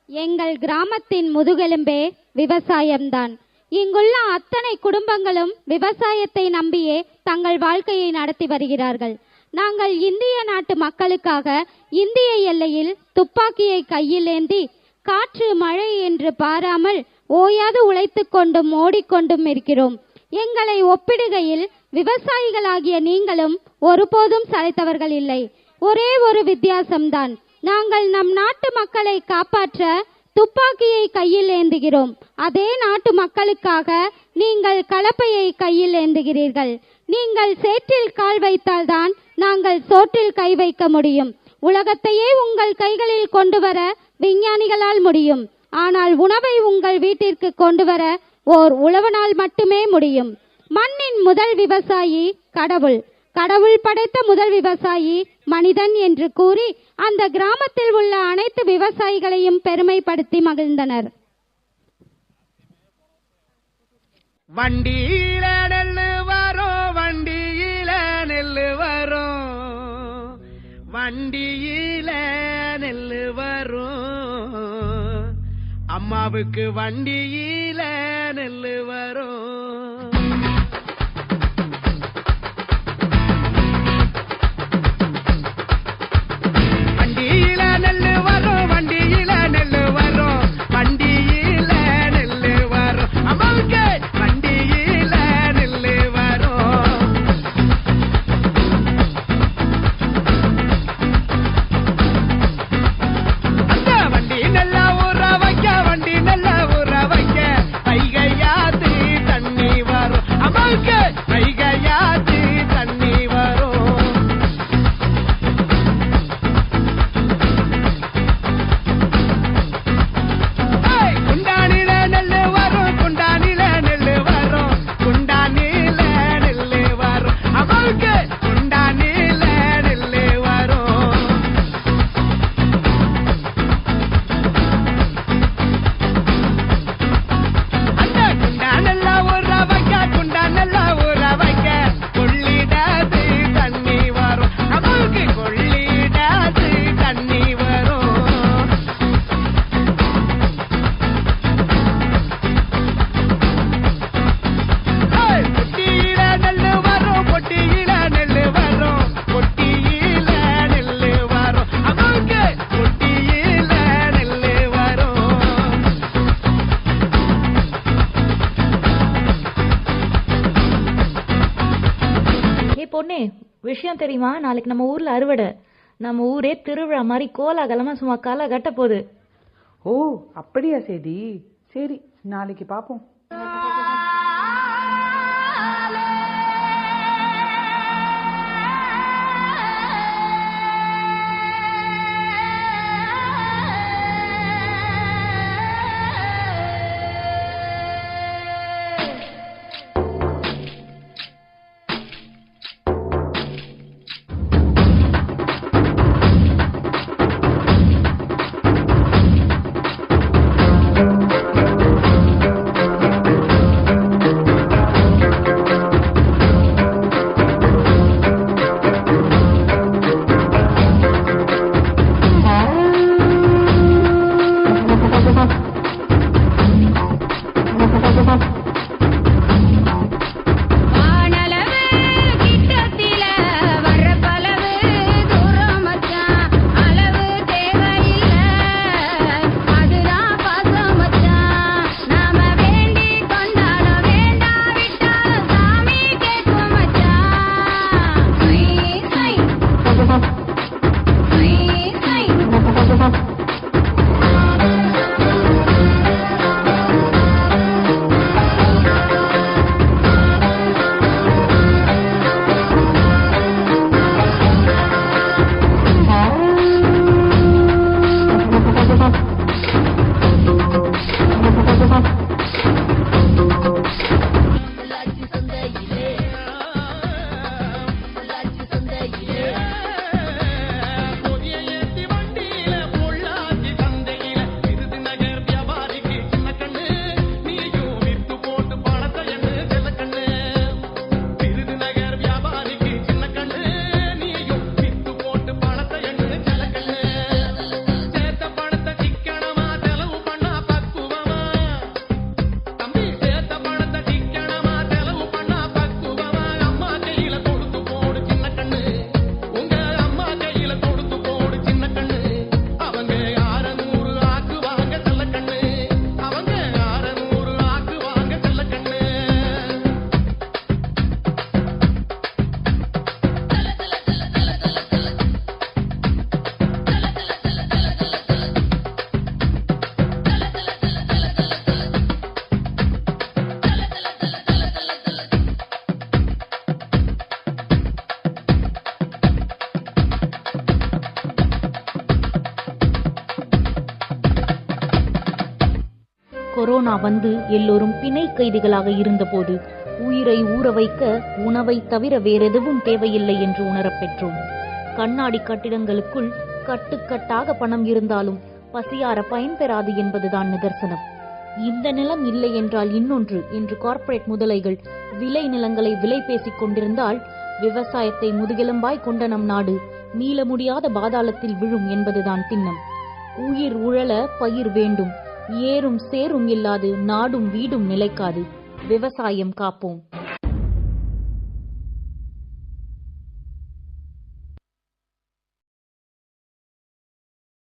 எங்கள் கிராமத்தின் முதுகெலும்பே விவசாயம்தான். இங்குள்ள அத்தனை குடும்பங்களும் விவசாயத்தை நம்பியே தங்கள் வாழ்க்கையை நடத்தி வருகிறார்கள். நாங்கள் இந்திய நாட்டு மக்களுக்காக இந்திய எல்லையில் துப்பாக்கியை கையில் ஏந்தி காற்று மழை என்று பாராமல் ஓயாது உழைத்து கொண்டும் ஓடிக்கொண்டும் இருக்கிறோம். எங்களை ஒப்பிடுகையில் விவசாயிகளாகிய நீங்களும் ஒருபோதும் சளைத்தவர்கள் இல்லை. ஒரே ஒரு வித்தியாசம்தான், நாங்கள் நம் நாட்டு மக்களை காப்பாற்ற துப்பாக்கியை கையில் ஏந்துகிறோம். அதே நாட்டு மக்களுக்காக நீங்கள் கலப்பையை கையில் ஏந்துகிறீர்கள். நீங்கள் சேற்றில் கால் வைத்தால்தான் நாங்கள் சோற்றில் கை வைக்க முடியும். உலகத்தையே உங்கள் கைகளில் கொண்டு வர விஞ்ஞானிகளால் முடியும். ஆனால் உணவை உங்கள் வீட்டிற்கு கொண்டு வர ஓர் உழவனால் மட்டுமே முடியும். மண்ணின் முதல் விவசாயி கடவுள். கடவுள் படைத்த முதல் விவசாயி மனிதன் என்று கூறி அந்த கிராமத்தில் உள்ள அனைத்து விவசாயிகளையும் பெருமைப்படுத்தி மகிழ்ந்தனர். வண்டியில நெல்லு வரும், வண்டியில நெல்லு வரும், வண்டியில நெல்லு வரும், அம்மாவுக்கு வண்டியில நெல்லு வரும். வண்டியில நெல்லு வரும், வண்டியில நெல்லு வரும், வண்டியில நெல்லு வரும், அம்மாவுக்கு வண்டியில நெல்லு வரும். அந்த வண்டி நல்லா ஊற வைக்க, வண்டி நல்லா ஊற வைக்க, வைகையாத்து தண்ணி வரும், அம்மாவுக்கு வைகையாத்து தண்ணி வரும். குண்டானில நெல்லு வரும், குண்டானில நெல்லு வரும், குண்டானில நெல்லு வரும், அம்மாவுக்கு குண்டானில நெல்லு வரும். அந்த குண்டானெல்லா ஊற வைக்க, குண்டானெல்லா ஊற வைக்க, கொள்ளிடாது தண்ணி வரும், அம்மாவுக்கு கொள்ளிடாது தண்ணி வரும். பொட்டியில நெல்லு வரும், பொட்டியில நெல்லு வரும், பொட்டியில நெல்லு வரும், அம்மாவுக்கு பொட்டியில நெல்லு வரும். ஏ பொண்ணே, விஷயம் தெரியுமா? நாளைக்கு நம்ம ஊர்ல அறுவடை. நம்ம ஊரே திருவிழா மாதிரி கோலாகலமா சும்மா களை கட்ட போகுது. ஓ, அப்படியா செய்தி? சரி, நாளைக்கு பார்ப்போம். கொரோனா வந்து எல்லோரும் பிணை கைதிகளாக இருந்தபோது உயிரை ஊற வைக்க உணவை தவிர வேறெதுவும் தேவையில்லை என்று உணரப் பெற்றோம். கண்ணாடி கட்டிடங்களுக்குள் கட்டுக்கட்டாக பணம் இருந்தாலும் பசியார பயன்பெறாது என்பதுதான் நிதர்சனம். இந்த நிலம் இல்லை என்றால் இன்னொன்று என்று கார்ப்பரேட் முதலைகள் விளை நிலங்களை விலை பேசிக் கொண்டிருந்தால் விவசாயத்தை முதுகெலும்பாய் கொண்ட நம் நாடு மீள முடியாத பாதாளத்தில் விழும் என்பதுதான் திண்ணம். உயிர் உழல பயிர் வேண்டும், ஏறும் சேரும் இல்லாது நாடும் வீடும் நிலைக்காது. விவசாயம் காப்போம்.